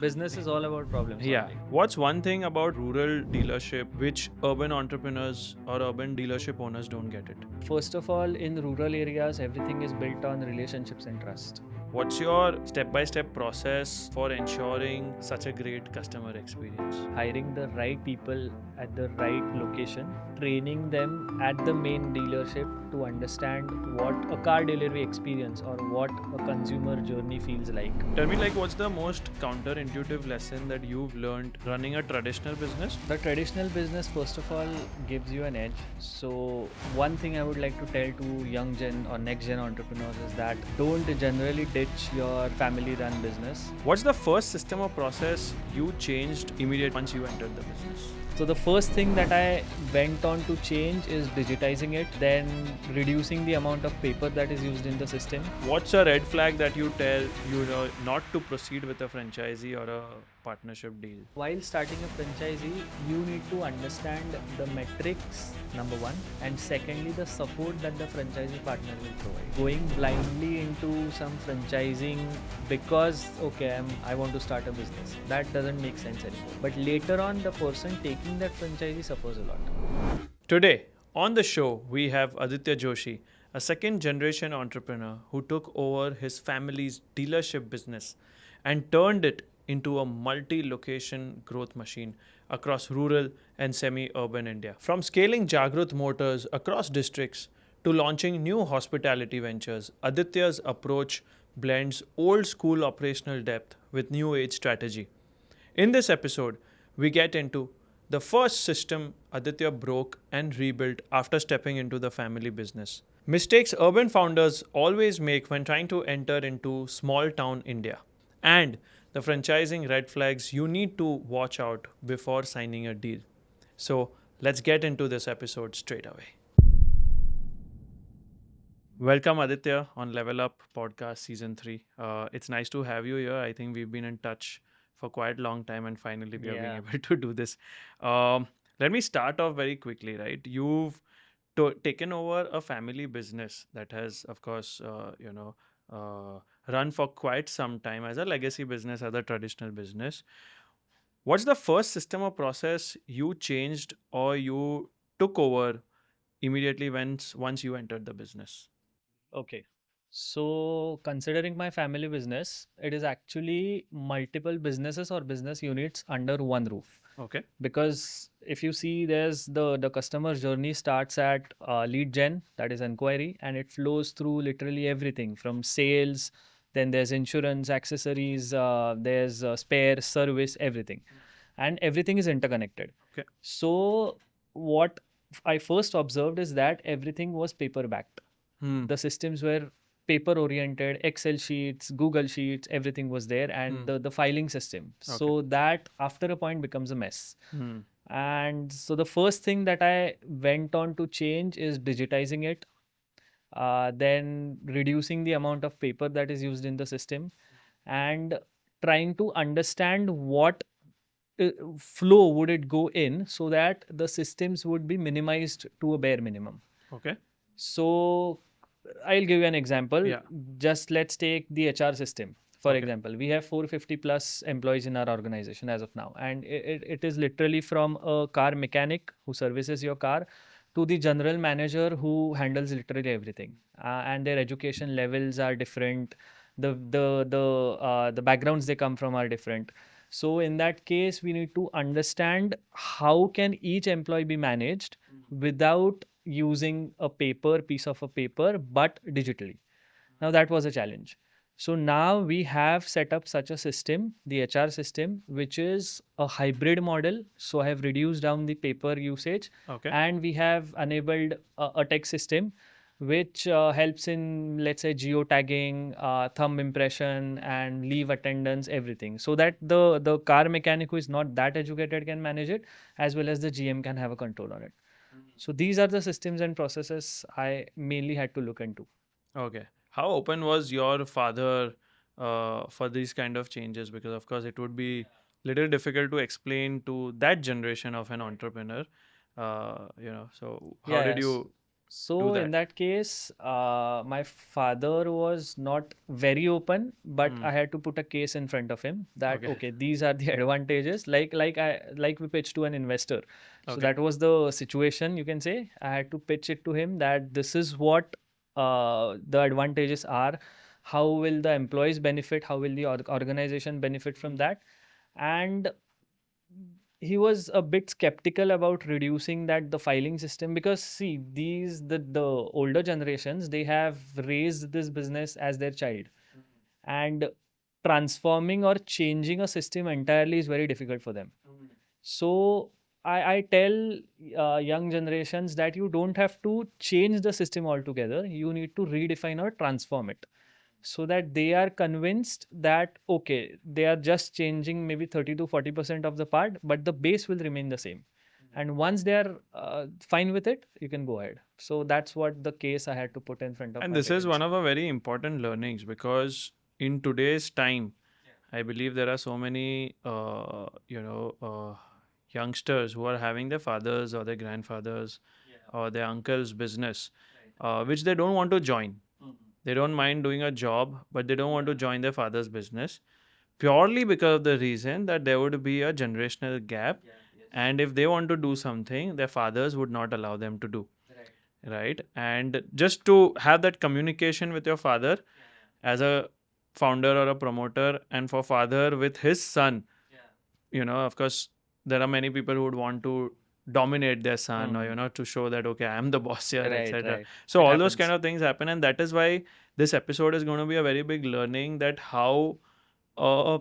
Business is all about problem Yeah. solving. What's one thing about rural dealership which urban entrepreneurs or urban dealership owners don't get it? First of all, in rural areas, everything is built on relationships and trust. What's your step-by-step process for ensuring such a great customer experience? Hiring the right people at the right location, training them at the main dealership to understand what a car delivery experience or what a consumer journey feels like. Tell me, like, what's the most counterintuitive lesson that you've learned running a traditional business? The traditional business, first of all, gives you an edge. So, one thing I would like to tell to young gen or next gen entrepreneurs is that don't generally ditch your family run business. What's the first system or process you changed immediately once you entered the business? So the first thing that I went on to change is digitizing it, then reducing the amount of paper that is used in the system. What's a red flag that you tell you know not to proceed with a franchisee or a partnership deal? While starting a franchisee, you need to understand the metrics, number one, and secondly, the support that the franchisee partner will provide. Going blindly into some franchising because, okay, I want to start a business, that doesn't make sense anymore. But later on, the person taking that franchisee suffers a lot. Today, on the show, we have Aditya Joshi, a second generation entrepreneur who took over his family's dealership business and turned it into a multi location growth machine across rural and semi urban India. From scaling Jagrut Motors across districts to launching new hospitality ventures, Aditya's approach blends old school operational depth with new age strategy. In this episode, we get into the first system Aditya broke and rebuilt after stepping into the family business. Mistakes urban founders always make when trying to enter into small town India. And the franchising red flags you need to watch out before signing a deal. So let's get into this episode straight away. Welcome, Aditya, on Level Up Podcast Season 3. It's nice to have you here. I think we've been in touch for quite a long time and finally we are being Yeah. able to do this. Let me start off very quickly, right? You've taken over a family business that has, of course, run for quite some time as a legacy business, as a traditional business. What's the first system or process you changed or you took over immediately once you entered the business? Okay. So, considering my family business, it is actually multiple businesses or business units under one roof. Okay. Because if you see, there's the customer journey starts at lead gen, that is inquiry, and it flows through literally everything from sales, then there's insurance, accessories, there's spare, service, everything. And everything is interconnected. Okay. So, what I first observed is that everything was paper backed. The systems were paper oriented, Excel sheets, Google sheets, everything was there, and the filing system. So that after a point becomes a mess. And so the first thing that I went on to change is digitizing it, then reducing the amount of paper that is used in the system, and trying to understand what flow would it go in so that the systems would be minimized to a bare minimum. Okay. So I'll give you an example. Yeah. Just let's take the HR system. For Okay. example, we have 450 plus employees in our organization as of now. And it is literally from a car mechanic who services your car to the general manager who handles literally everything. And their education levels are different. The backgrounds they come from are different. So in that case, we need to understand how can each employee be managed without using a piece of a paper, but digitally. Now that was a challenge. So now we have set up such a system, the HR system, which is a hybrid model. So I have reduced down the paper usage. Okay. And we have enabled a tech system which helps in, let's say, geotagging, thumb impression, and leave attendance, everything, so that the car mechanic who is not that educated can manage it, as well as the GM can have a control on it. So these are the systems and processes I mainly had to look into. Okay. How open was your father for these kind of changes? Because of course it would be little difficult to explain to that generation of an entrepreneur. So how Yeah, did yes. you So in that case, my father was not very open, but I had to put a case in front of him that okay, these are the advantages. Like we pitched to an investor. So that was the situation. You can say I had to pitch it to him that this is what the advantages are. How will the employees benefit? How will the organization benefit from that? And he was a bit skeptical about reducing that the filing system, because see, the older generations, they have raised this business as their child, and transforming or changing a system entirely is very difficult for them. So I tell young generations that you don't have to change the system altogether, you need to redefine or transform it, so that they are convinced that okay, they are just changing maybe 30 to 40% of the part, but the base will remain the same. And once they are fine with it, you can go ahead. So that's what the case I had to put in front of And my this is one parents. of a very important learnings, because in today's time, I believe there are so many, youngsters who are having their fathers or their grandfathers or their uncle's business, which they don't want to join. They don't mind doing a job, but they don't want to join their father's business, purely because of the reason that there would be a generational gap. And if they want to do something, their fathers would not allow them to do. Right. And just to have that communication with your father as a founder or a promoter, and for father with his son, of course, there are many people who would want to dominate their son, or to show that okay, I am the boss here, Right, etc. right. So It all those kind happens. of things happen, and that is why this episode is going to be a very big learning, that how a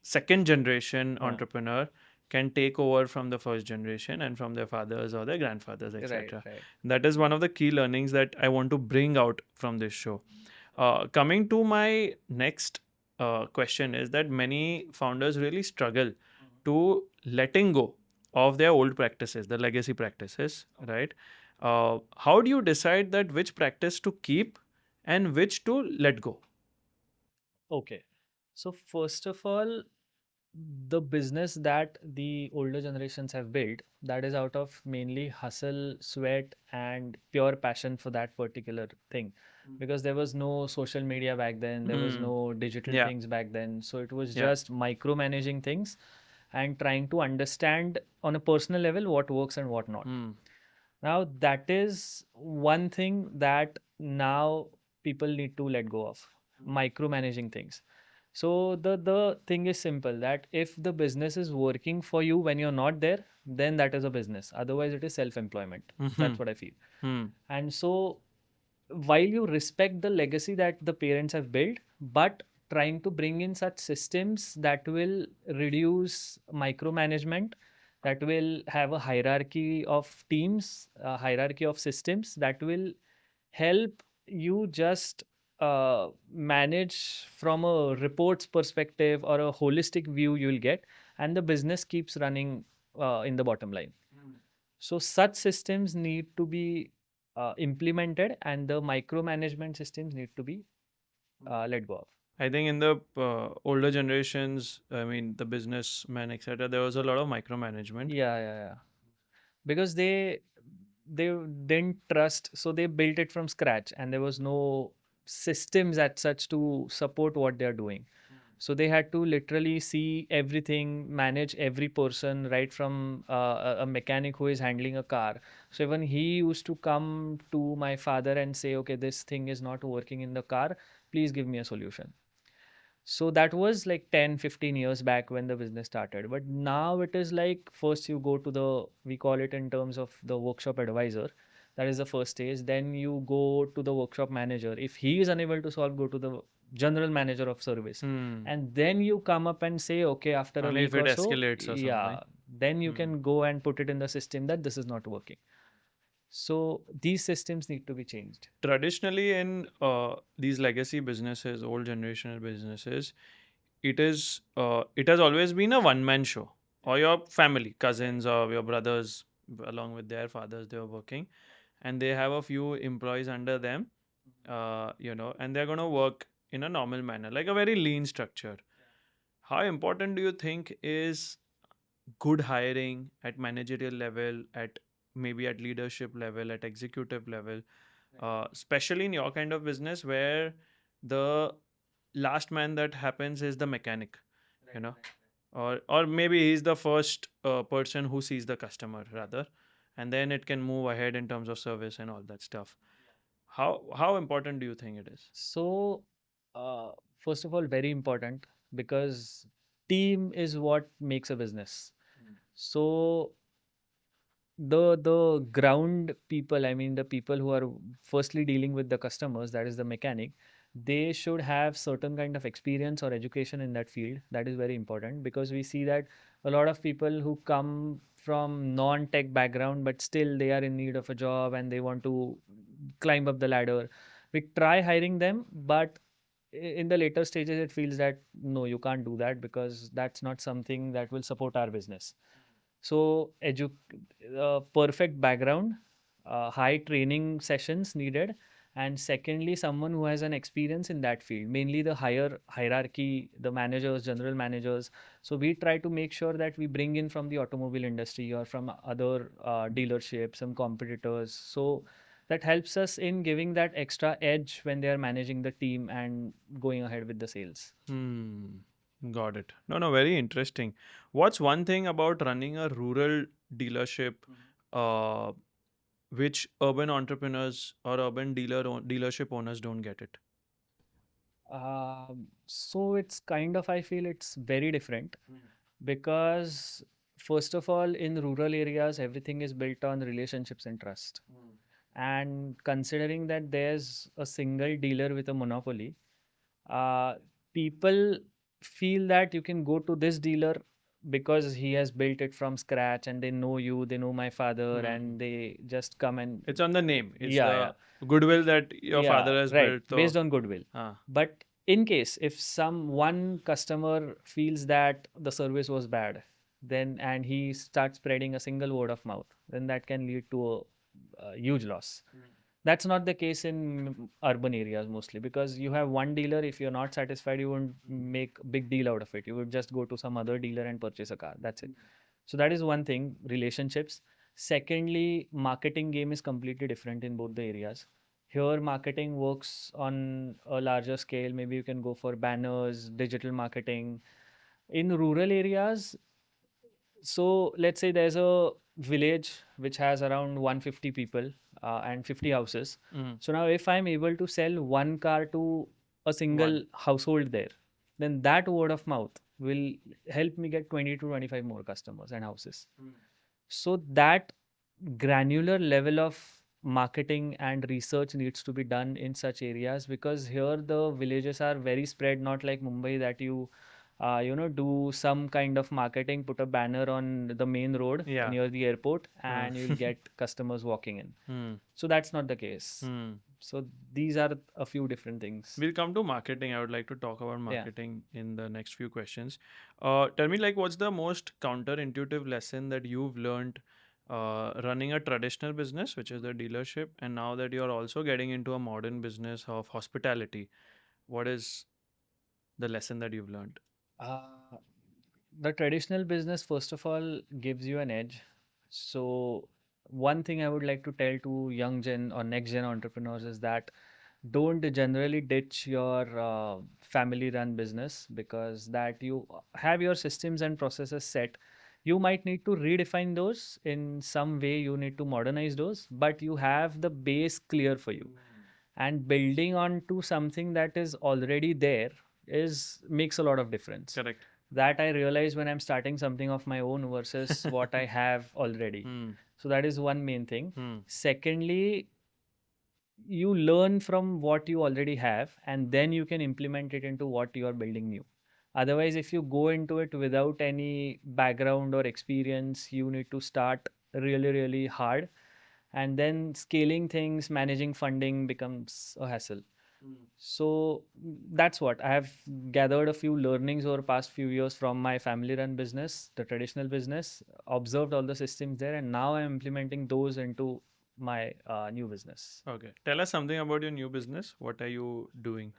second generation entrepreneur can take over from the first generation and from their fathers or their grandfathers, Right, etc. right. That is one of the key learnings that I want to bring out from this show. Coming to my next question is that many founders really struggle to letting go of their old practices, the legacy practices, right? How do you decide that which practice to keep and which to let go? Okay. So first of all, the business that the older generations have built, that is out of mainly hustle, sweat, and pure passion for that particular thing. Because there was no social media back then, there was no digital Yeah. things back then. So it was Yeah. just micromanaging things and trying to understand on a personal level what works and what not. Now, that is one thing that now people need to let go of, micromanaging things. So the thing is simple, that if the business is working for you when you're not there, then that is a business. Otherwise, it is self-employment. That's what I feel. And so while you respect the legacy that the parents have built, but trying to bring in such systems that will reduce micromanagement, that will have a hierarchy of teams, a hierarchy of systems that will help you just manage from a reports perspective or a holistic view you will get, and the business keeps running in the bottom line. So such systems need to be implemented, and the micromanagement systems need to be let go of. I think in the older generations, I mean, the businessmen, etc., there was a lot of micromanagement. Yeah, yeah, yeah. Because they didn't trust, so they built it from scratch, and there was no systems as such to support what they are doing. So they had to literally see everything, manage every person, right from a mechanic who is handling a car. So even he used to come to my father and say, okay, this thing is not working in the car, please give me a solution. So that was like 10, 15 years back when the business started. But now it is like, first you go to the, we call it in terms of the workshop advisor. That is the first stage. Then you go to the workshop manager. If he is unable to solve, go to the general manager of service. And then you come up and say, okay, after a Only if week it or so, escalates or yeah, something. then you can go and put it in the system that this is not working. So these systems need to be changed. Traditionally, in these legacy businesses, old generational businesses, it has always been a one man show, or your family, cousins or your brothers, along with their fathers, they were working, and they have a few employees under them, and they're going to work in a normal manner, like a very lean structure. How important do you think is good hiring at managerial level, at maybe at leadership level, at executive level, especially in your kind of business where the last man that happens is the mechanic, you know, or maybe he's the first person who sees the customer rather, and then it can move ahead in terms of service and all that stuff. How important do you think it is? So, first of all, very important, because team is what makes a business. So the ground people, I mean the people who are firstly dealing with the customers, that is the mechanic, they should have certain kind of experience or education in that field. That is very important, because we see that a lot of people who come from non-tech background but still they are in need of a job and they want to climb up the ladder, we try hiring them, but in the later stages it feels that no, you can't do that because that's not something that will support our business. So, perfect background, high training sessions needed, and secondly, someone who has an experience in that field, mainly the higher hierarchy, the managers, general managers. So, we try to make sure that we bring in from the automobile industry or from other dealerships, some competitors. So, that helps us in giving that extra edge when they are managing the team and going ahead with the sales. Got it. No, very interesting. What's one thing about running a rural dealership, uh, which urban entrepreneurs or urban dealership owners don't get it? So it's kind of, I feel it's very different, because first of all, in rural areas, everything is built on relationships and trust. And considering that there's a single dealer with a monopoly, uh, people feel that you can go to this dealer because he has built it from scratch and they know you, they know my father, and they just come and It's on the name. It's yeah, the goodwill that your father has right, built. based on goodwill. Ah. But in case if some one customer feels that the service was bad, then and he starts spreading a single word of mouth, then that can lead to a huge loss. That's not the case in urban areas mostly, because you have one dealer. If you're not satisfied, you won't make a big deal out of it. You would just go to some other dealer and purchase a car. That's it. So that is one thing, relationships. Secondly, marketing game is completely different in both the areas. Here, marketing works on a larger scale. Maybe you can go for banners, digital marketing. In rural areas, so let's say there's a village which has around 150 people and 50 houses. So now if I'm able to sell one car to a single household there, then that word of mouth will help me get 20 to 25 more customers and houses. So that granular level of marketing and research needs to be done in such areas, because here the villages are very spread, not like Mumbai that you do some kind of marketing, put a banner on the main road near the airport, and you'll get customers walking in. So that's not the case. So these are a few different things. We'll come to marketing. I would like to talk about marketing in the next few questions. Tell me, like, what's the most counterintuitive lesson that you've learned running a traditional business, which is the dealership, and now that you're also getting into a modern business of hospitality? What is the lesson that you've learned? Uh, the traditional business, first of all, gives you an edge. So, one thing I would like to tell to young gen or next gen entrepreneurs is that don't generally ditch your family run business, because that you have your systems and processes set. You might need to redefine those in some way, you need to modernize those, but you have the base clear for you. And building on to something that is already there is makes a lot of difference. Correct. That I realize when I'm starting something of my own versus what I have already. So that is one main thing. Secondly, you learn from what you already have and then you can implement it into what you are building new. Otherwise, if you go into it without any background or experience, you need to start really, really hard. And then scaling things, managing funding becomes a hassle. So that's what I have gathered a few learnings over past few years from my family run business, the traditional business, observed all the systems there, and now I'm implementing those into my new business. Okay. Tell us something about your new business. What are you doing?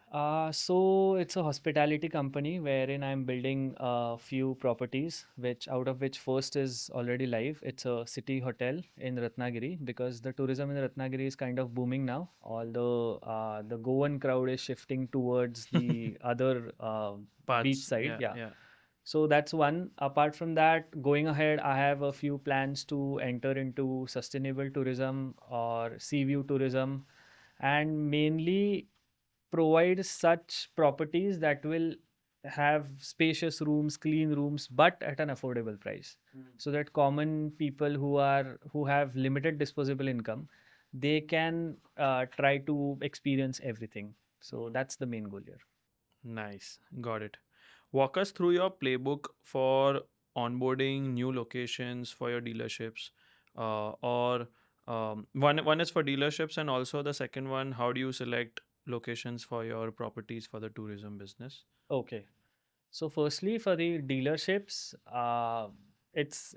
So it's a hospitality company wherein I'm building a few properties, which out of which first is already live. It's a city hotel in Ratnagiri because the tourism in Ratnagiri is kind of booming now. Although the Goan crowd is shifting towards the other beach Parts. side, Yeah. yeah. Yeah. So that's one. Apart from that, going ahead, I have a few plans to enter into sustainable tourism or sea view tourism, and mainly provide such properties that will have spacious rooms, clean rooms, but at an affordable price. So that common people who have limited disposable income, they can try to experience everything. So that's the main goal here. Nice. Got it. Walk us through your playbook for onboarding new locations for your dealerships, or one is for dealerships, and also the second one, how do you select locations for your properties for the tourism business? Okay. So firstly, for the dealerships, it's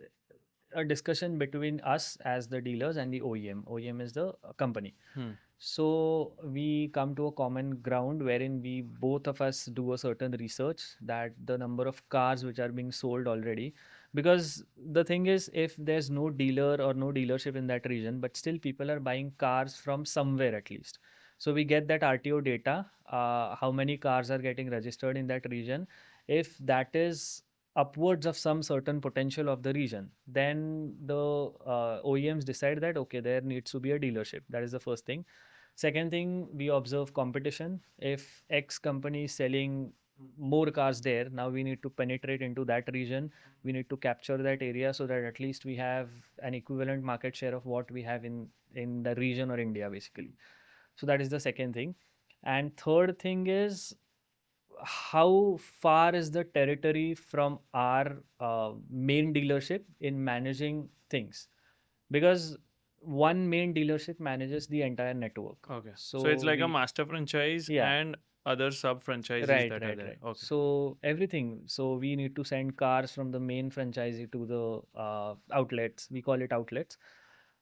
a discussion between us as the dealers and the OEM. OEM is the company. Hmm. So we come to a common ground wherein we both of us do a certain research that the number of cars which are being sold already. Because the thing is, if there's no dealer or no dealership in that region, but still people are buying cars from somewhere at least. So we get that RTO data, how many cars are getting registered in that region. If that is upwards of some certain potential of the region, then the OEMs decide that okay, there needs to be a dealership. That is the first thing. Second thing, we observe competition. If X company is selling more cars there, now we need to penetrate into that region. We need to capture that area so that at least we have an equivalent market share of what we have in the region or India, basically. So that is the second thing. And third thing is, how far is the territory from our main dealership in managing things? Because one main dealership manages the entire network. Okay. So it's So like a we, master franchise yeah, and other sub franchises right, that are right, there. right. Okay. So everything. So we need to send cars from the main franchisee to the outlets. We call it outlets.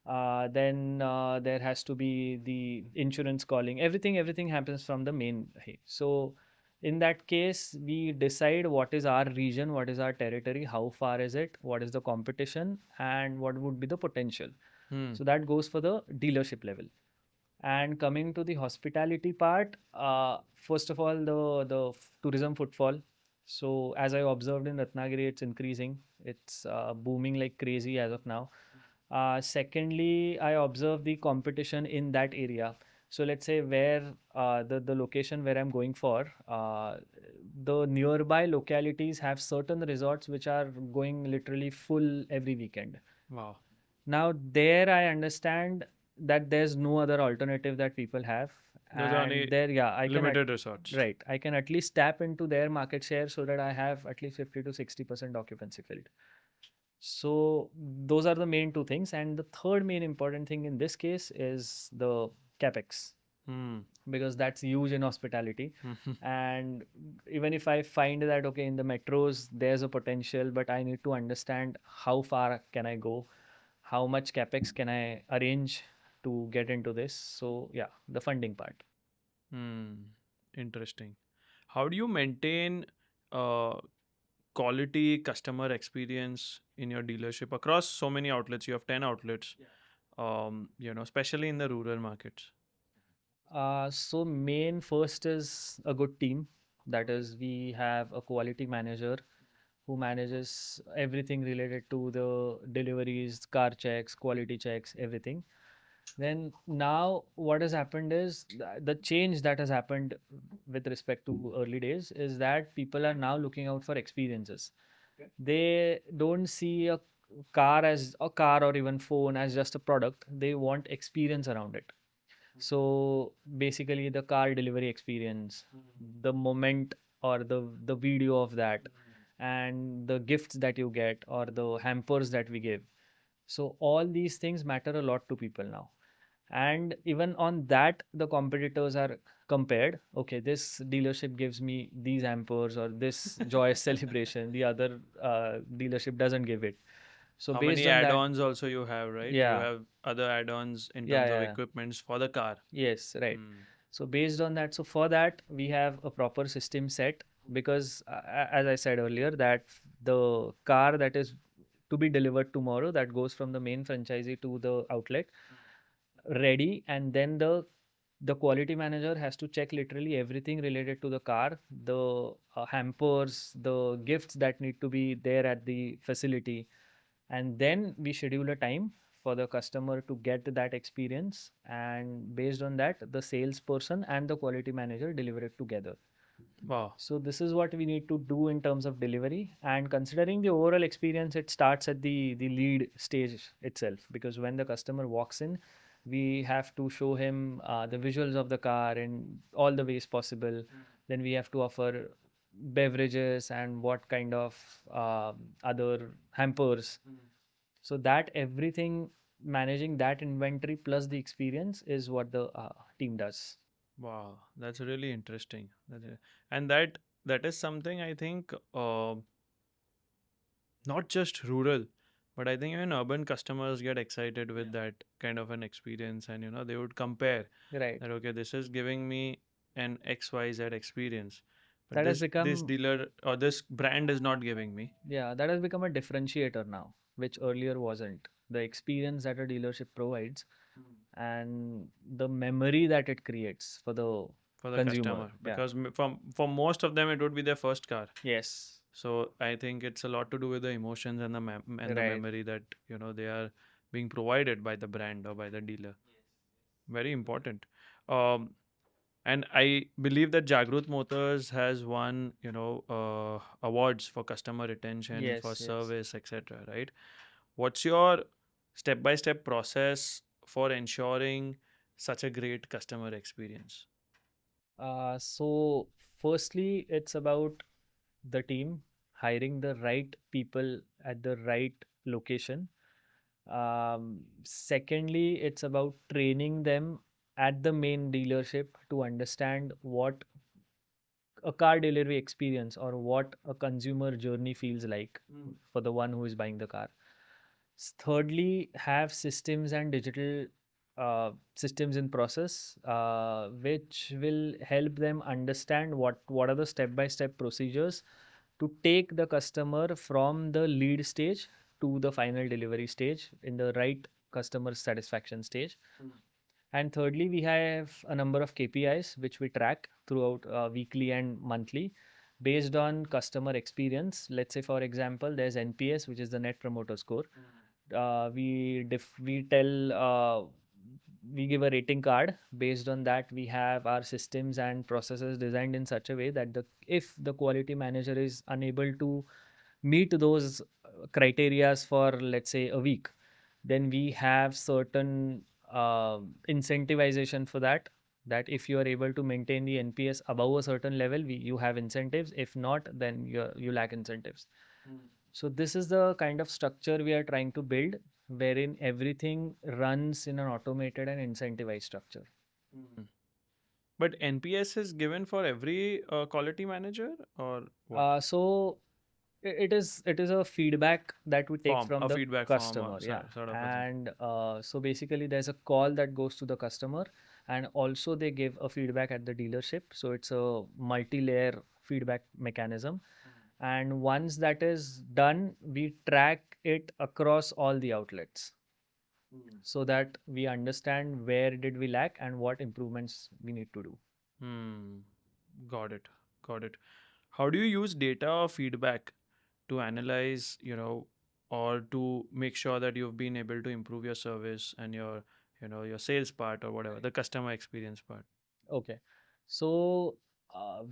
Then there has to be the insurance calling. Everything happens from the main. So in that case, we decide what is our region, what is our territory, how far is it, what is the competition, and what would be the potential. Hmm. So that goes for the dealership level. And coming to the hospitality part, first of all, the tourism footfall. So as I observed in Ratnagiri, it's increasing. It's booming like crazy as of now. Secondly, I observe the competition in that area. So let's say where the location where I'm going for, the nearby localities have certain resorts which are going literally full every weekend. Wow. Now, there I understand that there's no other alternative that people have. Those are And only there, yeah, limited resorts. right, I can at least tap into their market share so that I have at least 50 to 60% occupancy filled. So those are the main two things. And the third main important thing in this case is the capex, Hmm. because that's huge in hospitality. And even if I find that okay, in the metros there's a potential, but I need to understand how far can I go, how much capex can I arrange to get into this. So yeah, the funding part. Hmm. Interesting. How do you maintain uh, quality customer experience in your dealership across so many outlets? You have 10 outlets, especially in the rural markets. So main first is a good team. That is, we have a quality manager who manages everything related to the deliveries, car checks, quality checks, everything. Then now what has happened is the change that has happened with respect to early days is that people are now looking out for experiences. They don't see a car as a car or even phone as just a product. They want experience around it. So basically, the car delivery experience, the moment or the video of that, and the gifts that you get or the hampers that we give. So all these things matter a lot to people now. And even on that, the competitors are compared. Okay, this dealership gives me these hampers or this joyous celebration. The other dealership doesn't give it. So How based many on that, add-ons also you have, right? You yeah, have other add-ons in yeah, terms of yeah, yeah. equipments for the car. Yes, right. Hmm. So based on that, so for that we have a proper system set, because as I said earlier, that the car that is to be delivered tomorrow, that goes from the main franchisee to the outlet ready, and then the quality manager has to check literally everything related to the car, the hampers, the gifts that need to be there at the facility, and then we schedule a time for the customer to get that experience, and based on that the salesperson and the quality manager deliver it together. Wow. So this is what we need to do in terms of delivery, and considering the overall experience, it starts at the lead stage itself, because when the customer walks in, we have to show him the visuals of the car in all the ways possible. Then we have to offer beverages and what kind of other hampers, so that everything, managing that inventory plus the experience is what the team does. Wow, that's really interesting. And that is something I think not just rural, but I think even urban customers get excited with that kind of an experience, and they would compare Right. that, okay, this is giving me an XYZ experience, but That has this become, dealer or this brand is not giving me. yeah, that has become a differentiator now, which earlier wasn't. The experience that a dealership provides and the memory that it creates for the For the consumer. customer, Yeah. because for most of them it would be their first car. Yes. So I think it's a lot to do with the emotions and the Right. memory that they are being provided by the brand or by the dealer. Very important. Um, and I believe that Jagrut Motors has won awards for customer retention, for Yes. Yes. service, etc. Right? What's your step-by-step process for ensuring such a great customer experience? So, firstly, it's about the team hiring the right people at the right location. Secondly, it's about training them at the main dealership to understand what a car delivery experience or what a consumer journey feels like for the one who is buying the car. Thirdly, have systems and digital systems in process, which will help them understand what are the step by step procedures to take the customer from the lead stage to the final delivery stage in the right customer satisfaction stage. And thirdly, we have a number of KPIs which we track throughout weekly and monthly based on customer experience. Let's say, for example, there's NPS, which is the Net Promoter Score. We tell we give a rating card. Based on that, we have our systems and processes designed in such a way that the if the quality manager is unable to meet those criterias for, let's say, a week, then we have certain incentivization for that, that if you are able to maintain the NPS above a certain level, you have incentives. If not, then you lack incentives. So this is the kind of structure we are trying to build, wherein everything runs in an automated and incentivized structure. Mm. But NPS is given for every quality manager, or what? So it is a feedback that we take Form, from a the feedback form, customer, or yeah. sort of a thing. And so basically there's a call that goes to the customer, and also they give a feedback at the dealership, so it's a multi-layer feedback mechanism. And once that is done, we track it across all the outlets so that we understand where did we lack and what improvements we need to do. Hmm. Got it. Got it. How do you use data or feedback to analyze, or to make sure that you've been able to improve your service and your sales part or whatever, the customer experience part? Okay. So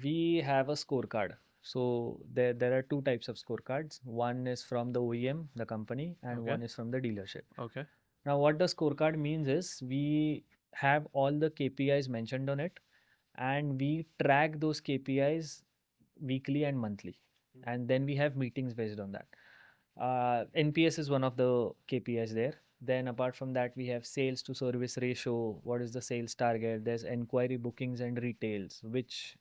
we have a scorecard. So there are two types of scorecards. One is from the OEM, the company, and Okay. one is from the dealership. Okay. Now, what the scorecard means is we have all the KPIs mentioned on it, and we track those KPIs weekly and monthly. And then we have meetings based on that. NPS is one of the KPIs there. Then apart from that, we have sales to service ratio. What is the sales target? There's inquiry bookings and retails, which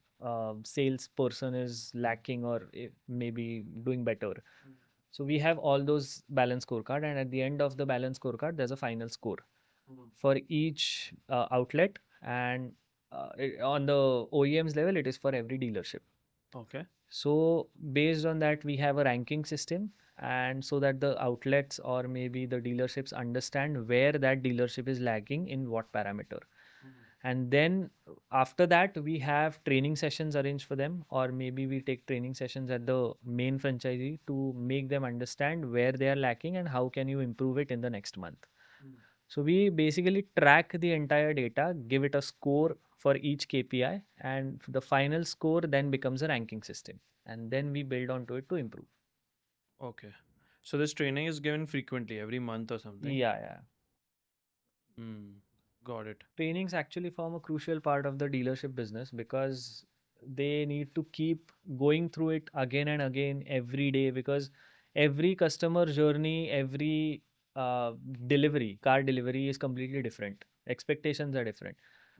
salesperson is lacking or maybe doing better. So we have all those balance scorecard, and at the end of the balance scorecard, there's a final score for each outlet, and on the OEM's level, it is for every dealership. Okay. So based on that, we have a ranking system, and so that the outlets or maybe the dealerships understand where that dealership is lagging in what parameter. And then after that, we have training sessions arranged for them, or maybe we take training sessions at the main franchisee to make them understand where they are lacking and how can you improve it in the next month. So we basically track the entire data, give it a score for each KPI, and the final score then becomes a ranking system. And then we build onto it to improve. Okay. So this training is given frequently, every month or something. Yeah, yeah. Hmm. Got it. Trainings actually form a crucial part of the dealership business because they need to keep going through it again and again every day, because every customer journey, every uh, car delivery is completely different. Expectations are different.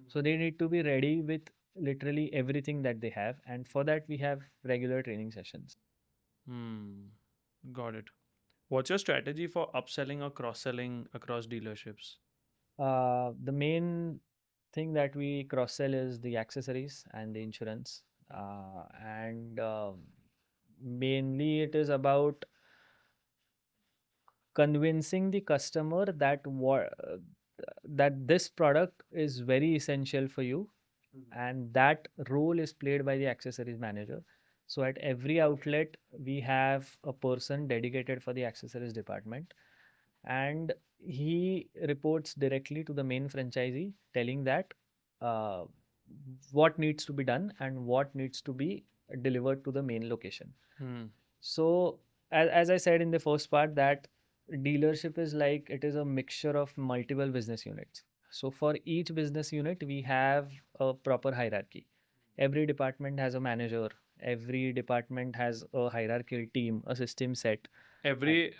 So they need to be ready with literally everything that they have. And for that, we have regular training sessions. Hmm. Got it. What's your strategy for upselling or cross-selling across dealerships? The main thing that we cross sell is the accessories and the insurance. And Mainly it is about convincing the customer that that this product is very essential for you, and that role is played by the accessories manager. So at every outlet we have a person dedicated for the accessories department, and he reports directly to the main franchisee telling that uh, what needs to be done and what needs to be delivered to the main location. Hmm. So as I said in the first part, that dealership is like, it is a mixture of multiple business units. So for each business unit we have a proper hierarchy. Every department has a manager, every department has a hierarchical team, a system set. Every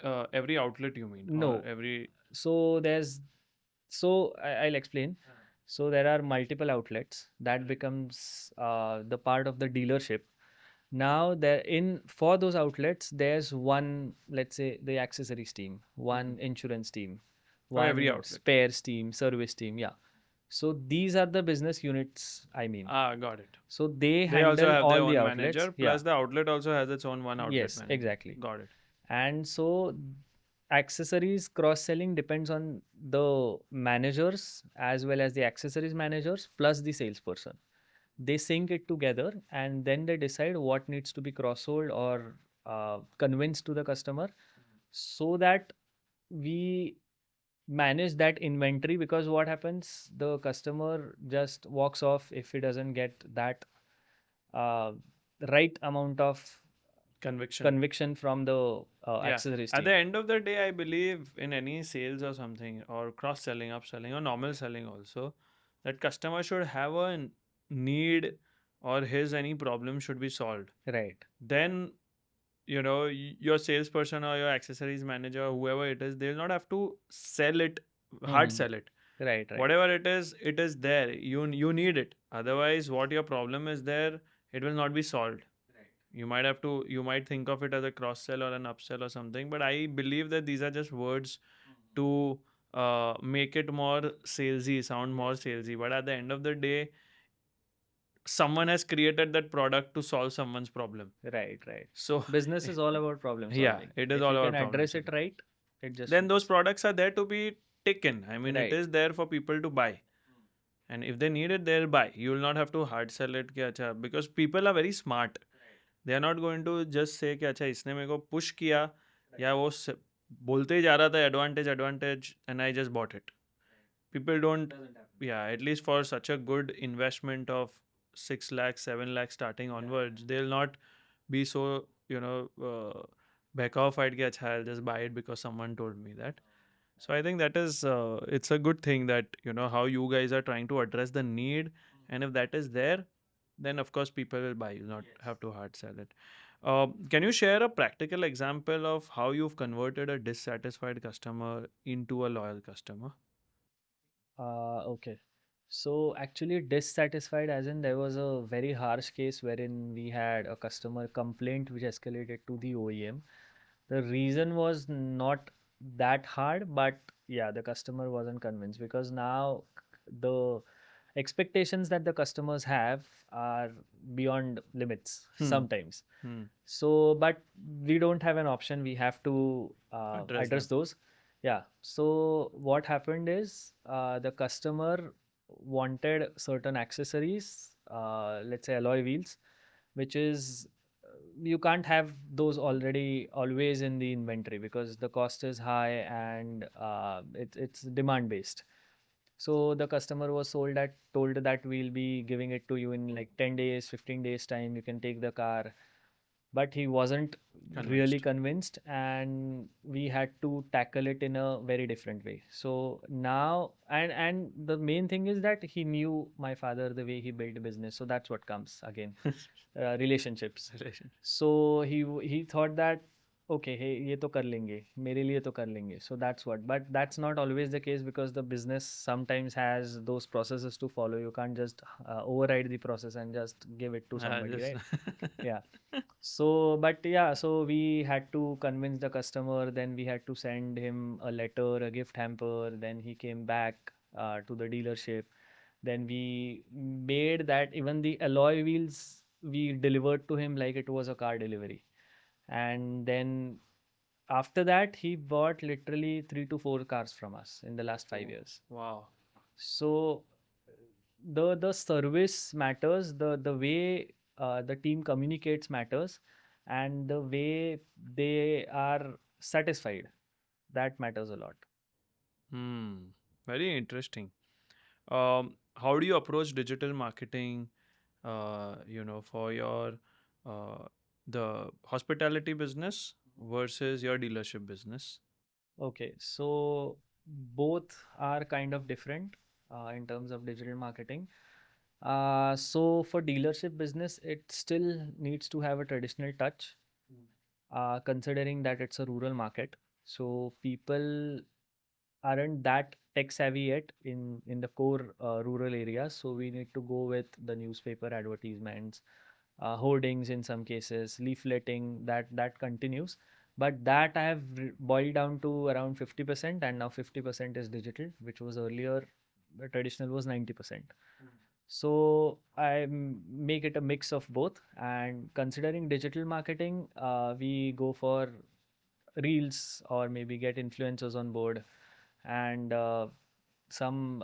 outlet you mean, or No. every? So I'll explain. So there are multiple outlets that becomes the part of the dealership. Now there in for those outlets, there's one, let's say the accessories team, one insurance team, For every one outlet. spares team, service team. Yeah. So these are the business units, I mean. Ah, got it. So they They also handle have their all the own outlets. manager, Yeah. plus the outlet also has its own one outlet Yes, manager. exactly. Got it. And so accessories cross selling depends on the managers as well as the accessories managers plus the salesperson. They sync it together and then they decide what needs to be cross sold or convinced to the customer, so that we manage that inventory. Because what happens, the customer just walks off if he doesn't get that uh, right amount of Conviction. conviction from the Yeah. accessories At the team. end of the day, I believe in any sales or something, or cross selling, upselling, or normal selling also, that customer should have a need, or his any problem should be solved. Right. Then, your salesperson or your accessories manager, whoever it is, they'll not have to sell it, hard Hmm. sell it. Right, right. Whatever it is there. You need it. Otherwise, what your problem is there, it will not be solved. You might think of it as a cross sell or an upsell or something, but I believe that these are just words to make it more salesy, sound more salesy. But at the end of the day, someone has created that product to solve someone's problem. Right, right. So Business is all about problem yeah, solving. it is If all you can about problem address it solving. right, it just Then those works. products are there to be taken. I mean, it Right. is there for people to buy. And if they need it, they'll buy. You will not have to hard sell it कि अच्छा, because people are very smart. They are not going to just say कि अच्छा इसने मेरे को push किया या वो बोलते ही जा रहा था advantage advantage and I just bought it. People don't, yeah, at least for such a good investment of 6 lakhs, 7 lakhs starting onwards, they'll not be so, back off कि अच्छा I'll just buy it because someone told me that. So I think that is it's a good thing that how you guys are trying to address the need, and if that is there, then of course people will buy. You'll not have to hard sell it. Can you share a practical example of how you've converted a dissatisfied customer into a loyal customer? Okay. So actually dissatisfied, as in there was a very harsh case wherein we had a customer complaint which escalated to the OEM. The reason was not that hard, but yeah, the customer wasn't convinced because now the expectations that the customers have are beyond limits sometimes. So, but we don't have an option. We have to Address address them. those. Yeah. So, what happened is the customer wanted certain accessories, let's say alloy wheels, which is you can't have those already always in the inventory because the cost is high and it's demand based. So the customer was told that we'll be giving it to you in like 10 days, 15 days time. You can take the car, but he wasn't really Convinced. convinced, and we had to tackle it in a very different way. So now, and the main thing is that he knew my father, the way he built business. So that's what comes again, relationships. Relation. So he thought that okay, hey, ये तो कर लेंगे, मेरे लिए तो कर लेंगे. So that's what. But that's not always the case because the business sometimes has those processes to follow. You can't just override the process and just give it to somebody, Just right? Yeah. So, but yeah, so we had to convince the customer, then we had to send him a letter, a gift hamper, then he came back to the dealership. Then we made that even the alloy wheels we delivered to him like it was a car delivery. And then after that, he bought literally 3 to 4 cars from us in the last 5 years. Wow. So the service matters, the way the team communicates matters, and the way they are satisfied, that matters a lot. Very interesting. How do you approach digital marketing? For your uh, the hospitality business versus your dealership business. Okay, so both are kind of different in terms of digital marketing. So for dealership business, it still needs to have a traditional touch, considering that it's a rural market. So people aren't that tech savvy yet in the core rural areas. So we need to go with the newspaper advertisements, hoardings in some cases, leafleting. That continues, but that I have boiled down to around 50%, and now 50% is digital, which was earlier the traditional was 90%. So I make it a mix of both. And considering digital marketing, we go for reels or maybe get influencers on board, and some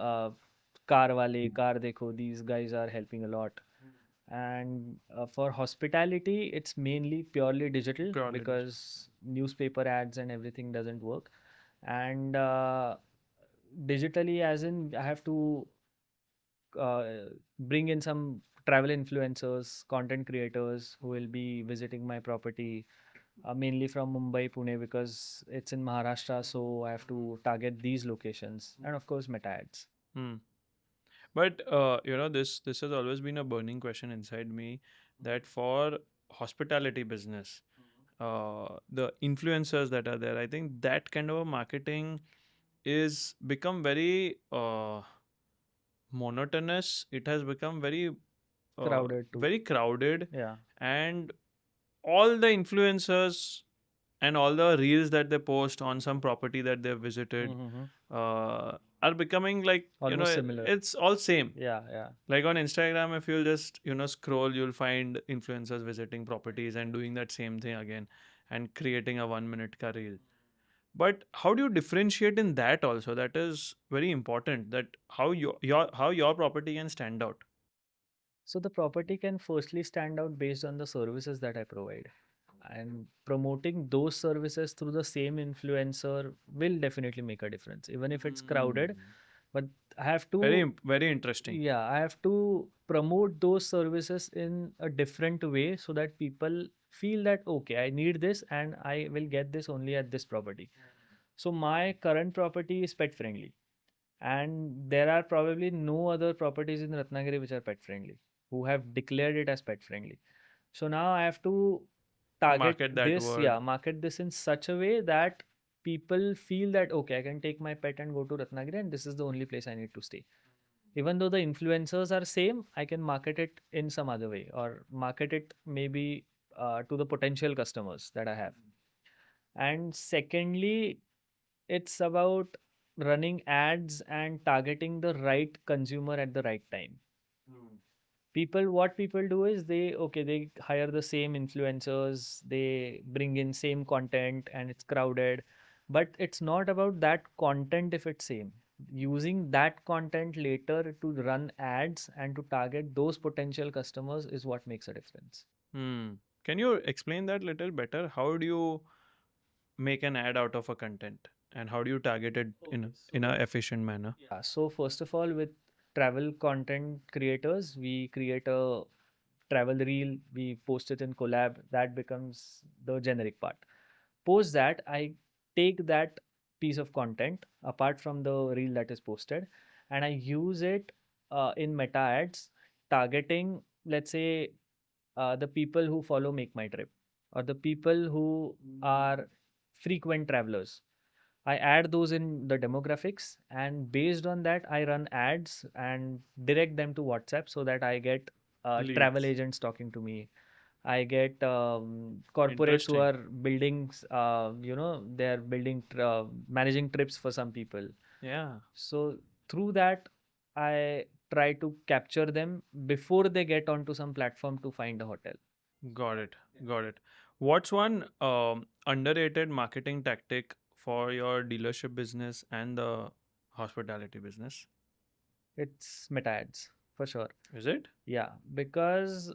car wale, car dekho, these guys are helping a lot. And for hospitality, it's mainly purely digital Purely digital. because newspaper ads and everything doesn't work. And digitally, as in, I have to uh, bring in some travel influencers, content creators who will be visiting my property, mainly from Mumbai, Pune, because it's in Maharashtra. So I have to target these locations, and of course, meta ads. Hmm. But this has always been a burning question inside me that for hospitality business, the influencers that are there, I think that kind of a marketing is become very monotonous. It has become Crowded too. very crowded, Yeah. and all the influencers and all the reels that they post on some property that they've visited Mm-hmm. are becoming like Almost similar. it's all same. Yeah, yeah. Like on Instagram, if you'll just scroll, you'll find influencers visiting properties and doing that same thing again and creating a 1 minute ka reel. But how do you differentiate in that also? That is very important. That how your property can stand out. So the property can firstly stand out based on the services that I provide. And promoting those services through the same influencer will definitely make a difference, even if it's crowded. But I have to, Very interesting. yeah, I have to promote those services in a different way so that people feel that, okay, I need this and I will get this only at this property. So my current property is pet friendly, and there are probably no other properties in Ratnagiri which are pet friendly, who have declared it as pet friendly. So now I have to target Market that this, word. yeah, market this in such a way that people feel that okay, I can take my pet and go to Ratnagiri, and this is the only place I need to stay. Even though the influencers are same, I can market it in some other way or market it maybe to the potential customers that I have. And secondly, it's about running ads and targeting the right consumer at the right time. People, what people do is they hire the same influencers, they bring in same content and it's crowded, but it's not about that content. If it's same, using that content later to run ads and to target those potential customers is what makes a difference. Hmm. Can you explain that little better? How do you make an ad out of a content, and how do you target it in Okay, in a so efficient manner? yeah, so first of all, with travel content creators, we create a travel reel, we post it in collab, that becomes the generic part. Post that, I take that piece of content apart from the reel that is posted, and I use it in meta ads, targeting, let's say, the people who follow Make My Trip, or the people who are frequent travelers. I add those in the demographics, and based on that, I run ads and direct them to WhatsApp so that I get travel Leads. agents talking to me. I get corporates who Interesting. are building, they're building, managing trips for some people. Yeah. So through that, I try to capture them before they get onto some platform to find a hotel. Got it. Got it. What's one underrated marketing tactic for your dealership business and the hospitality business? It's meta ads for sure. Is it? Yeah, because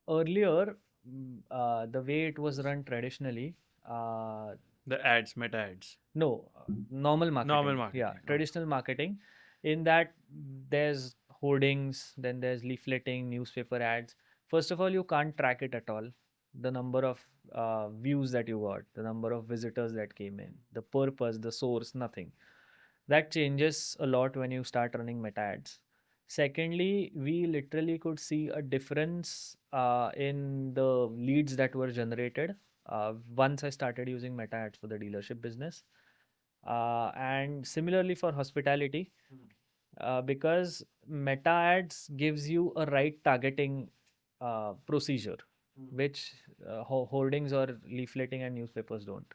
earlier, the way it was run traditionally, uh, The ads, meta ads. no, normal Normal marketing. Yeah, marketing. Okay. traditional marketing. In that, there's hoardings, then there's leafleting, newspaper ads. First of all, you can't track it at all. The number of views that you got, the number of visitors that came in, the purpose, the source, nothing. That changes a lot when you start running meta ads. Secondly, we literally could see a difference in the leads that were generated once I started using meta ads for the dealership business. And similarly for hospitality, because meta ads gives you a right targeting procedure, which hoardings or leafleting and newspapers don't.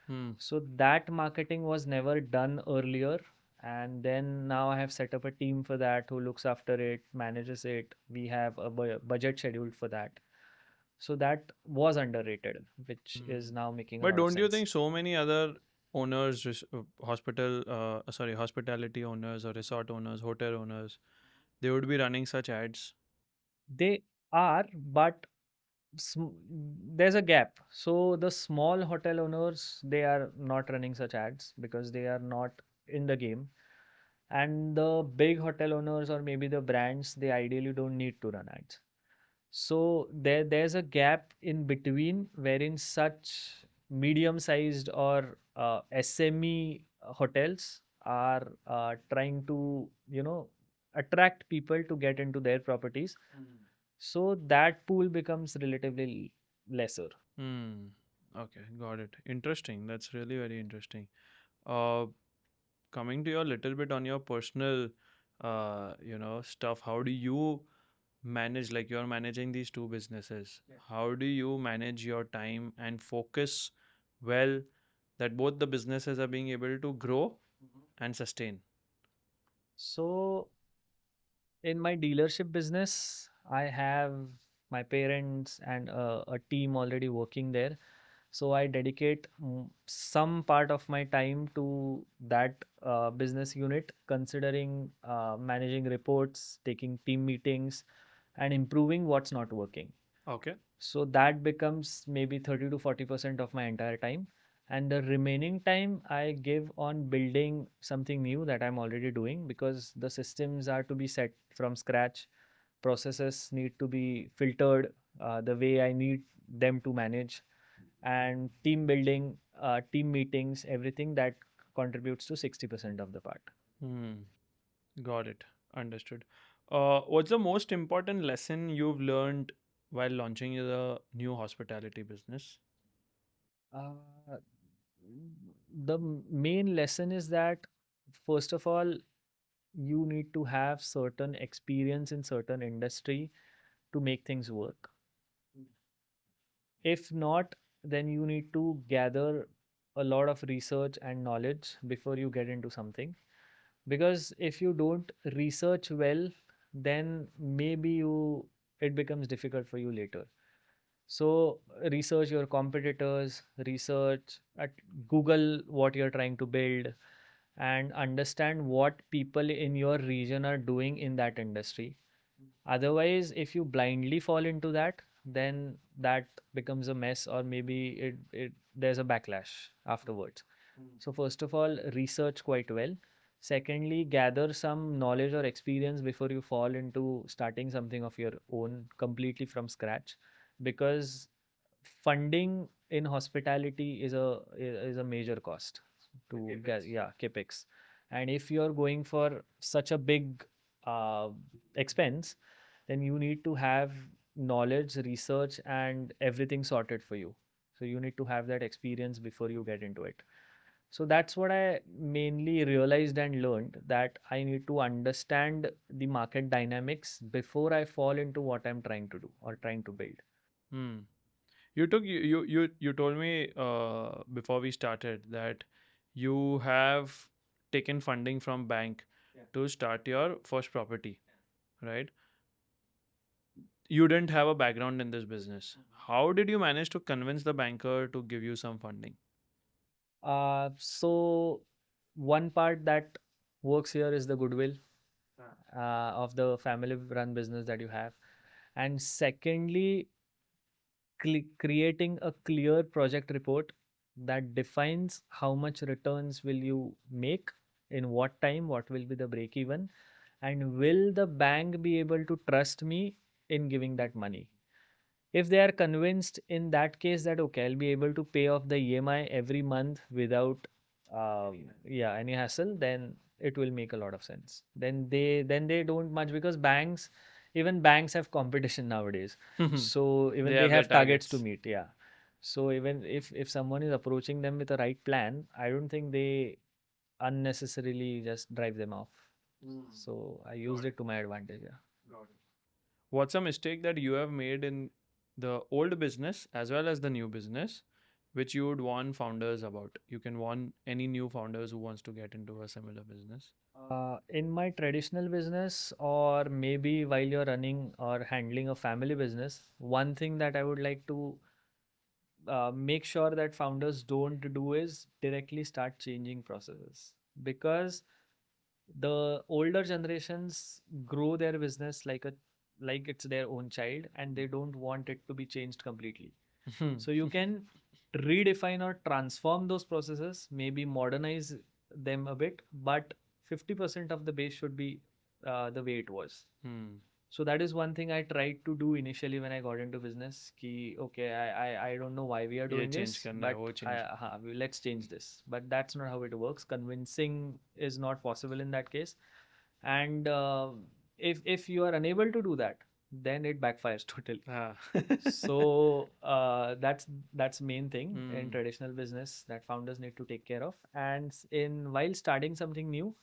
Hmm. So that marketing was never done earlier. And then now I have set up a team for that who looks after it, manages it. We have a budget scheduled for that. So that was underrated, which is now making a But lot of don't you sense. think so many other owners, hospitality owners or resort owners, hotel owners, they would be running such ads? They are, but sm- there's a gap. So the small hotel owners, they are not running such ads because they are not in the game. And the big hotel owners or maybe the brands, they ideally don't need to run ads. So there's a gap in between wherein such medium-sized or SME hotels are trying to, attract people to get into their properties. So that pool becomes relatively lesser. Hmm. Okay, got it. Interesting. That's really very interesting. Uh, Coming to your little bit on your personal, stuff. How do you manage? Like you're managing these two businesses. Yeah. How do you manage your time and focus well that both the businesses are being able to grow and sustain? So in my dealership business, I have my parents and a team already working there. So I dedicate some part of my time to that business unit, considering managing reports, taking team meetings, and improving what's not working. Okay. So that becomes maybe 30 to 40% of my entire time. And the remaining time I give on building something new that I'm already doing, because the systems are to be set from scratch. Processes need to be filtered the way I need them to manage. And team building, team meetings, everything that contributes to 60% of the part. Hmm. Got it. Understood. What's the most important lesson you've learned while launching the new hospitality business? Uh, the main lesson is that, first of all, you need to have certain experience in certain industry to make things work. If not, then you need to gather a lot of research and knowledge before you get into something, because if you don't research well, then maybe you it becomes difficult for you later. So research your competitors, research at Google what you're trying to build, and understand what people in your region are doing in that industry. Otherwise, if you blindly fall into that, then that becomes a mess, or maybe it there's a backlash afterwards. So first of all, research quite well. Secondly, gather some knowledge or experience before you fall into starting something of your own completely from scratch, because funding in hospitality is a major cost to get, yeah, capex. And if you're going for such a big uh, expense, then you need to have knowledge, research, and everything sorted for you. So you need to have that experience before you get into it. So that's what I mainly realized and learned, that I need to understand the market dynamics before I fall into what I'm trying to do or trying to build. Hmm. You told me before we started that you have taken funding from bank to start your first property, right? You didn't have a background in this business. How did you manage to convince the banker to give you some funding? So one part that works here is the goodwill of the family run business that you have. And secondly, creating a clear project report that defines how much returns will you make, in what time, what will be the break even, and will the bank be able to trust me in giving that money. If they are convinced in that case that okay, I'll be able to pay off the EMI every month without yeah, any hassle, then it will make a lot of sense. Then they don't much, because banks, even banks have competition nowadays. So They even they have their have targets to targets. meet. Yeah. So even if someone is approaching them with a right plan, I don't think they unnecessarily just drive them off. So I used it to my advantage. Yeah. What's a mistake that you have made in the old business as well as the new business, which you would warn founders about? You can warn any new founders who wants to get into a similar business. In my traditional business, or maybe while you're running or handling a family business, one thing that I would like to make sure that founders don't do is directly start changing processes, because the older generations grow their business like it's their own child, and they don't want it to be changed completely. So you can redefine or transform those processes, maybe modernize them a bit, but 50% of the base should be the way it was. Hmm. So that is one thing I tried to do initially when I got into business. Ki okay, I don't know why we are ये doing change this, करना है but वो change. let's change this. But that's not how it works. Convincing is not possible in that case, and if you are unable to do that, then it backfires totally. Ah. So that's main thing in traditional business that founders need to take care of. And in while starting something new,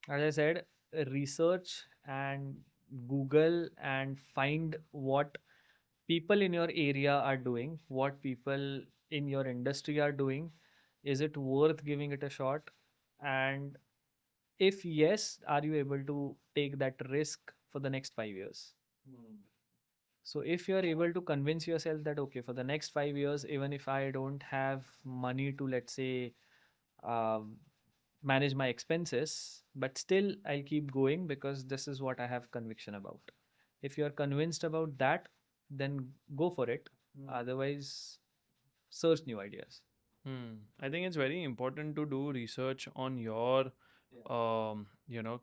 as I said, research and Google and find what people in your area are doing, what people in your industry are doing. Is it worth giving it a shot? And if yes, are you able to take that risk for the next 5 years? So if you are able to convince yourself that okay, for the next 5 years, even if I don't have money to, let's say, um, manage my expenses, but still I'll keep going because this is what I have conviction about. If you're convinced about that, then go for it. Otherwise, search new ideas. I think it's very important to do research on your,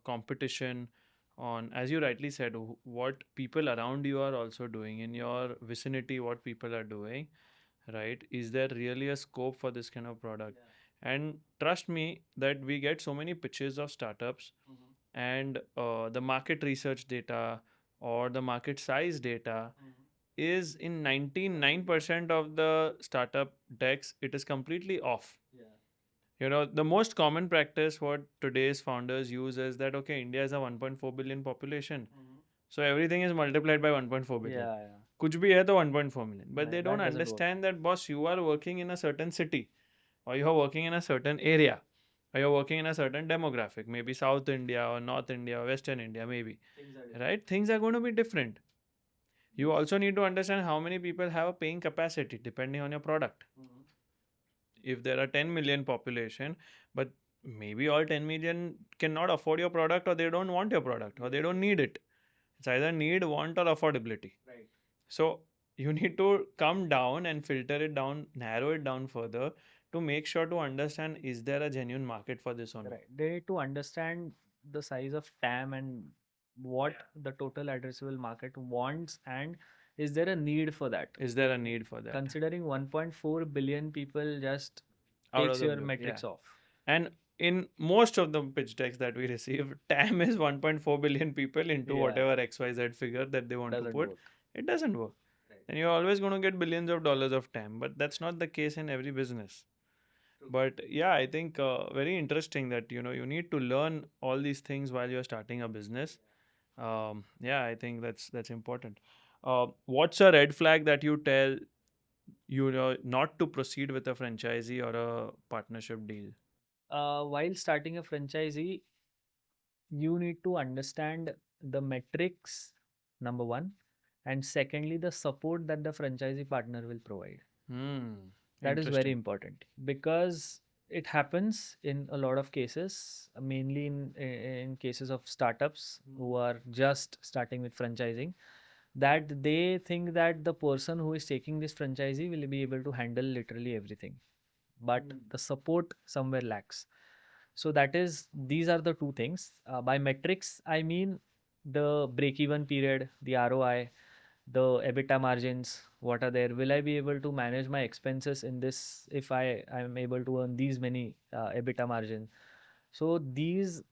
competition, on, as you rightly said, what people around you are also doing in your vicinity, what people are doing, right? Is there really a scope for this kind of product? And trust me that we get so many pitches of startups, and the market research data or the market size data is in 99% of the startup decks, it is completely off. The most common practice what today's founders use is that okay, India has a 1.4 billion population, so everything is multiplied by 1.4 billion. Yeah, yeah. कुछ भी है तो 1.4 million, but they Right, don't that doesn't work. understand that boss, you are working in a certain city, or you're working in a certain area, or you're working in a certain demographic, maybe South India or North India or Western India, maybe, right? Things are going to be different. You also need to understand how many people have a paying capacity depending on your product. If there are 10 million population, but maybe all 10 million cannot afford your product, or they don't want your product, or they don't need it. It's either need, want, or affordability. Right. So you need to come down and filter it down, narrow it down further, to make sure to understand, is there a genuine market for this or not. Right. They need to understand the size of TAM and what the total addressable market wants, and is there a need for that? Is there a need for that? Considering 1.4 billion people just Out of takes the your blue, metrics yeah. off. And in most of the pitch decks that we receive, TAM is 1.4 billion people into Yeah. whatever XYZ figure that they want to Doesn't put. work. It doesn't work. Right. And you're always going to get billions of dollars of TAM, but that's not the case in every business. But yeah, I think very interesting that you need to learn all these things while you're starting a business. Yeah, I think that's important. What's a red flag that you tell not to proceed with a franchisee or a partnership deal? While starting a franchisee, you need to understand the metrics, number one, and secondly, the support that the franchisee partner will provide. That is very important, because it happens in a lot of cases, mainly in cases of startups who are just starting with franchising, that they think that the person who is taking this franchisee will be able to handle literally everything, but the support somewhere lacks. So these are the two things. By metrics, I mean the break even period, the ROI, the EBITDA margins, what are there? Will I be able to manage my expenses in this if I am able to earn these many EBITDA margin? So these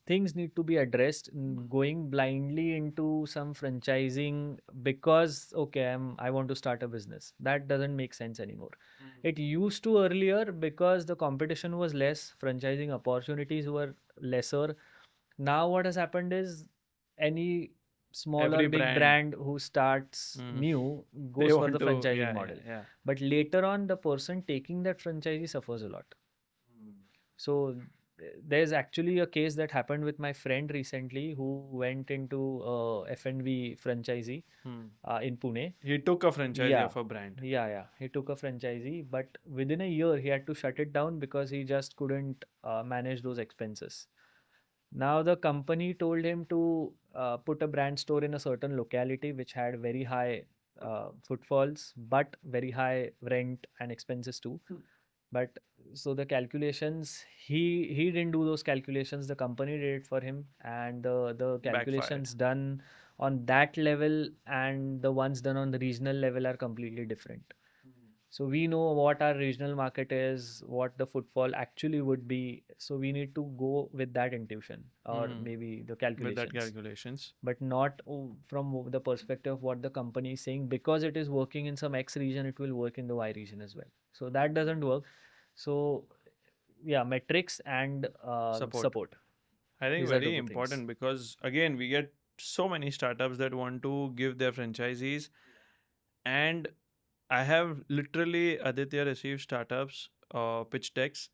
things need to be addressed. Going blindly into some franchising because okay, I want to start a business, that doesn't make sense anymore. It used to earlier because the competition was less, franchising opportunities were lesser. Now what has happened is any small or Every big brand who starts new they goes for want the to, franchising yeah, model. yeah. But later on, the person taking that franchisee suffers a lot. So there's actually a case that happened with my friend recently who went into F&B franchisee in Pune. He took a franchisee Yeah, of a brand. yeah. He took a franchisee, but within a year he had to shut it down because he just couldn't manage those expenses. Now the company told him to put a brand store in a certain locality which had very high footfalls, but very high rent and expenses too. But so the calculations, he didn't do those calculations. The company did it for him, and the Backfired. calculations done on that level and the ones done on the regional level are completely different. So we know what our regional market is, what the footfall actually would be. So we need to go with that intuition or maybe the With that calculations, calculations. but not from the perspective of what the company is saying. Because it is working in some X region, it will work in the Y region as well. So that doesn't work. So yeah, metrics and support. I think These are the very two things. important, because again we get so many startups that want to give their franchisees, and I have literally, Aditya, received startups pitch decks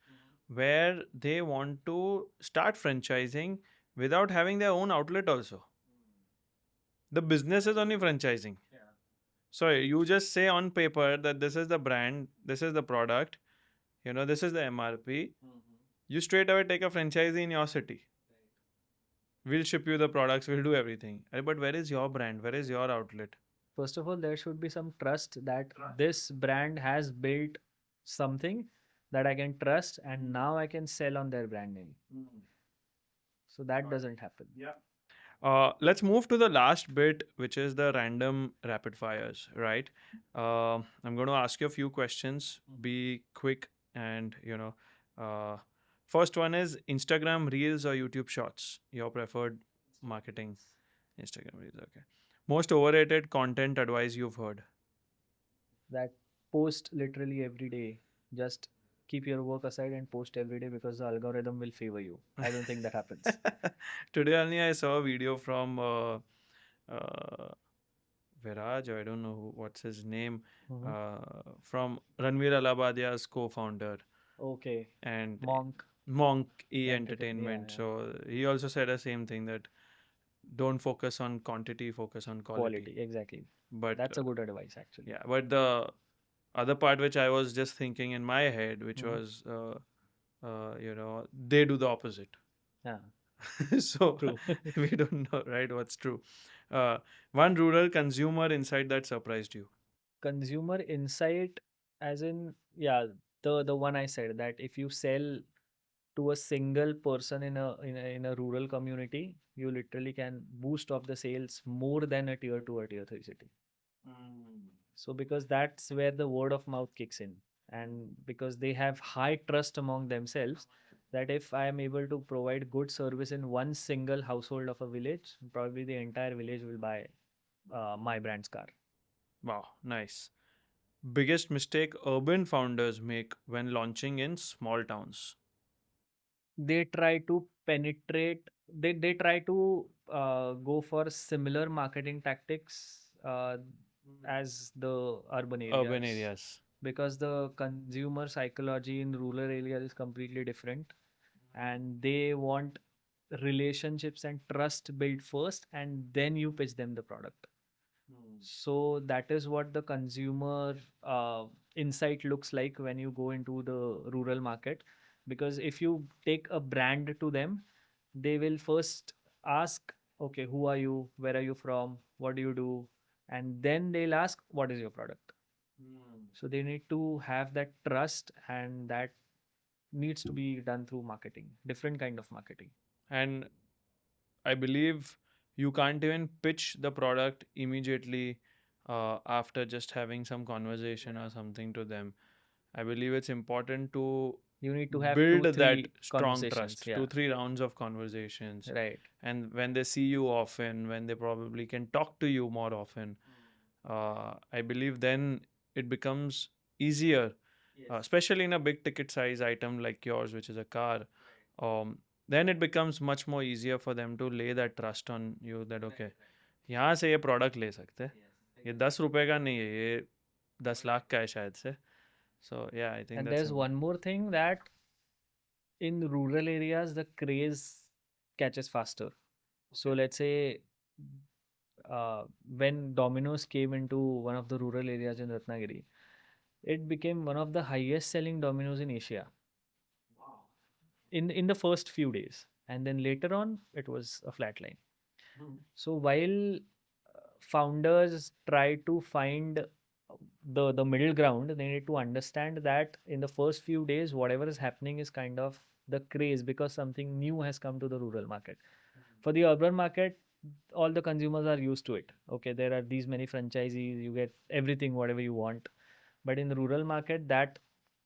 where they want to start franchising without having their own outlet also. The business is only franchising. So you just say on paper that this is the brand, this is the product, this is the MRP. You straight away take a franchisee in your city. We'll ship you the products, we'll do everything. But where is your brand? Where is your outlet? First of all, there should be some trust that this brand has built something that I can trust, and now I can sell on their brand name. So that doesn't happen. Let's move to the last bit, which is the random rapid fires, right? I'm going to ask you a few questions. Be quick, and uh, first one is Instagram Reels or YouTube Shorts. Your preferred marketing. Instagram Reels, okay. Most overrated content advice you've heard. That post literally every day. Just keep your work aside and post every day because the algorithm will favor you. I don't think that happens. Today only I saw a video from Viraj, or I don't know what's his name, from Ranveer Alabadia's co-founder. Okay. and Monk Monk E Entertain. Yeah, Entertainment. yeah. So he also said the same thing, that don't focus on quantity, focus on quality. Quality. Exactly. But That's a good advice, actually. yeah, but the other part which I was just thinking in my head, which Hmm. was, they do the opposite. Yeah. So True. we don't know, right, what's true. Uh, one rural consumer insight that surprised you. Consumer insight, as in, yeah, the one I said, that if you sell to a single person in a rural community, you literally can boost up the sales more than a tier 2 or tier 3 city. So because that's where the word of mouth kicks in, and because they have high trust among themselves, that if I am able to provide good service in one single household of a village, probably the entire village will buy my brand's car. Wow, nice. Biggest mistake urban founders make when launching in small towns. They try to penetrate, they try to go for similar marketing tactics as the urban Urban areas, areas. because the consumer psychology in rural areas is completely different, and they want relationships and trust built first, and then you pitch them the product. So that is what the consumer insight looks like when you go into the rural market. Because if you take a brand to them, they will first ask, okay, who are you? Where are you from? What do you do? And then they'll ask, what is your product? So they need to have that trust, and that needs to be done through marketing, different kind of marketing. And I believe you can't even pitch the product immediately after just having some conversation or something to them. I believe it's important to You need to have build two, that three strong conversations. trust, Yeah, 2 3 rounds of conversations. right. And when they see you often, when they probably can talk to you more often, I believe then it becomes easier, especially in a big ticket size item like yours, which is a car. um, then it becomes much more easier for them to lay that trust on you, that okay, यहाँ से ये product ले सकते हैं, ये 10 रुपए का नहीं है, ये 10 लाख का है शायद से. So yeah, I think And that's there's important. one more thing, that in rural areas, the craze catches faster. So let's say when Domino's came into one of the rural areas in Ratnagiri, it became one of the highest selling Domino's in Asia in the first few days. And then later on, it was a flat line. So while founders try to find the middle ground, they need to understand that in the first few days, whatever is happening is kind of the craze, because something new has come to the rural market. For the urban market, all the consumers are used to it. Okay, there are these many franchisees, you get everything whatever you want. But in the rural market, that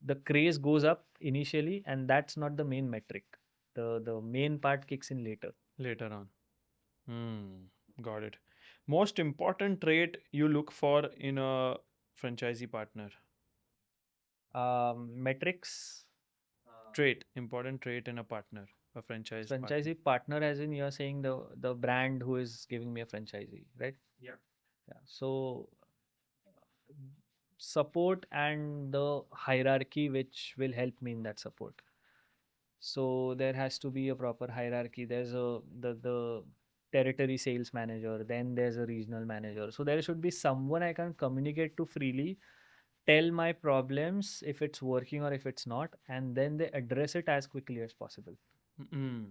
the craze goes up initially, and that's not the main metric. The main part kicks in later. Later on. Got it. Most important trait you look for in a franchisee partner. Metrics. Important trait in a partner, a franchise partner. Franchisee partner, as in you're saying the brand who is giving me a franchisee, right? Yeah. So support and the hierarchy which will help me in that support. So there has to be a proper hierarchy. There's the territory sales manager, then there's a regional manager. So there should be someone I can communicate to freely, tell my problems if it's working or if it's not, and then they address it as quickly as possible. Mm,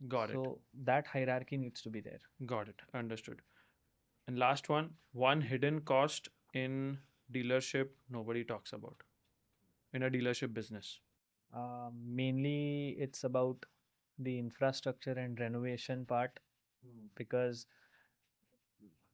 got it. So that hierarchy needs to be there. Got it. Understood. And last one hidden cost in dealership nobody talks about in a dealership business. Mainly, it's about the infrastructure and renovation part, because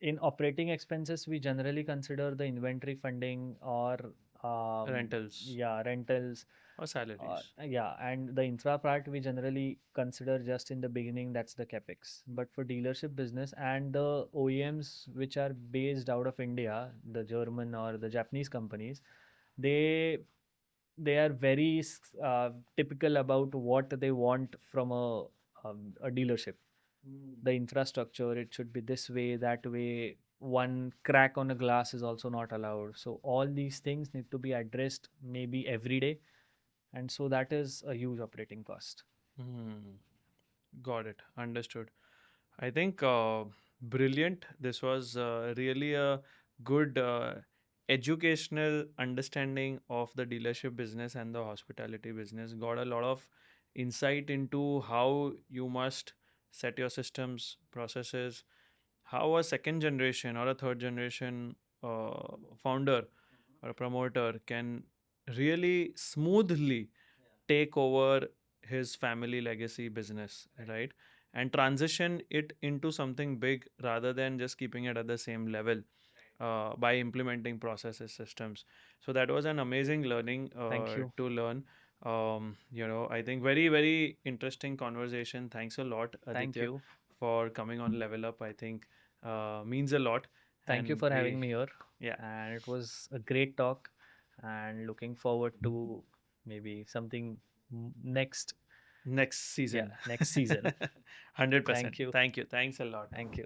in operating expenses, we generally consider the inventory funding or Rentals yeah, rentals. or salaries. Yeah, and the infra part we generally consider just in the beginning, that's the capex. But for dealership business and the OEMs which are based out of India, the German or the Japanese companies, they they are very typical about what they want from a dealership. The infrastructure, it should be this way, that way. One crack on a glass is also not allowed. So all these things need to be addressed maybe every day, and so that is a huge operating cost. Hmm. Got it. Understood. I think brilliant. This was really a good educational understanding of the dealership business and the hospitality business. Got a lot of insight into how you must set your systems, processes, how a second generation or a third generation founder or a promoter can really smoothly take over his family legacy business, right? And transition it into something big rather than just keeping it at the same level by implementing processes, systems. So that was an amazing learning Thank you. to learn. I think very, very interesting conversation. Thanks a lot, Thank Aditya, you. for coming on Level Up. I think means a lot. Thank you And for having me here. yeah, And it was a great talk. And looking forward to maybe something next. next Yeah, season. next season. Thank 100%. you. Thank you. Thanks a lot. Thank you.